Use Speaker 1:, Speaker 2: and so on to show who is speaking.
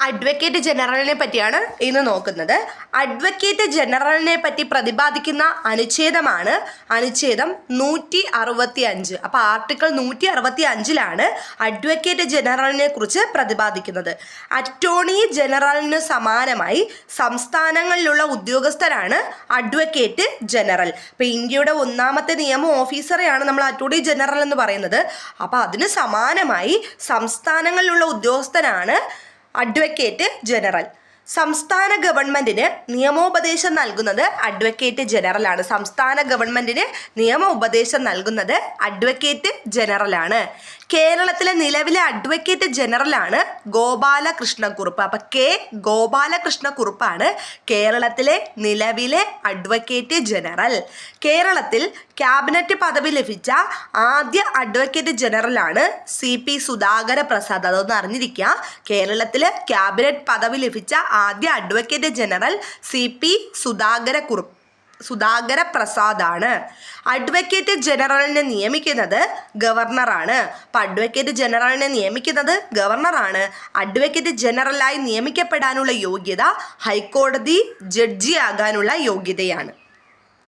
Speaker 1: Advocate ജനറലിനെ പറ്റിയാണ് ഇന്ന് നോക്കുന്നത്. അഡ്വക്കേറ്റ് ജനറലിനെ പറ്റി പ്രതിപാദിക്കുന്ന അനുച്ഛേദമാണ് അനുച്ഛേദം 165. അപ്പോൾ ആർട്ടിക്കിൾ 165 അഡ്വക്കേറ്റ് ജനറലിനെ കുറിച്ച് പ്രതിപാദിക്കുന്നത്. അറ്റോർണി ജനറലിന് സമാനമായി സംസ്ഥാനങ്ങളിലുള്ള ഉദ്യോഗസ്ഥരാണ് അഡ്വക്കേറ്റ് ജനറൽ. ഇപ്പോൾ ഇന്ത്യയുടെ ഒന്നാമത്തെ നിയമ ഓഫീസറെയാണ് നമ്മൾ അറ്റോർണി ജനറൽ എന്ന് പറയുന്നത്. അപ്പോൾ അതിന് സമാനമായി സംസ്ഥാനങ്ങളിലുള്ള ഉദ്യോഗസ്ഥനാണ് അഡ്വക്കേറ്റ് ജനറൽ. സംസ്ഥാന ഗവൺമെന്റിന് നിയമോപദേശം നൽകുന്നത് അഡ്വക്കേറ്റ് ജനറലാണ്. സംസ്ഥാന ഗവൺമെന്റിന് നിയമോപദേശം നൽകുന്നത് അഡ്വക്കേറ്റ് ജനറലാണ്. കേരളത്തിലെ നിലവിലെ അഡ്വക്കേറ്റ് ജനറലാണ് ഗോപാലകൃഷ്ണക്കുറുപ്പ്. അപ്പം കെ ഗോപാലകൃഷ്ണക്കുറുപ്പാണ് കേരളത്തിലെ നിലവിലെ അഡ്വക്കേറ്റ് ജനറൽ. കേരളത്തിൽ ക്യാബിനറ്റ് പദവി ലഭിച്ച ആദ്യ അഡ്വക്കേറ്റ് ജനറലാണ് CP സുധാകര പ്രസാദ്. അതൊന്ന് അറിഞ്ഞിരിക്കുക. കേരളത്തിൽ ക്യാബിനറ്റ് പദവി ലഭിച്ച ആദ്യ അഡ്വക്കേറ്റ് ജനറൽ CP സുധാകര പ്രസാദാണ്. അഡ്വക്കേറ്റ് ജനറലിനെ നിയമിക്കുന്നത് ഗവർണറാണ്. അപ്പം അഡ്വക്കേറ്റ് ജനറലിനെ നിയമിക്കുന്നത് ഗവർണറാണ്. അഡ്വക്കേറ്റ് ജനറലായി നിയമിക്കപ്പെടാനുള്ള യോഗ്യത ഹൈക്കോടതി ജഡ്ജിയാകാനുള്ള യോഗ്യതയാണ്.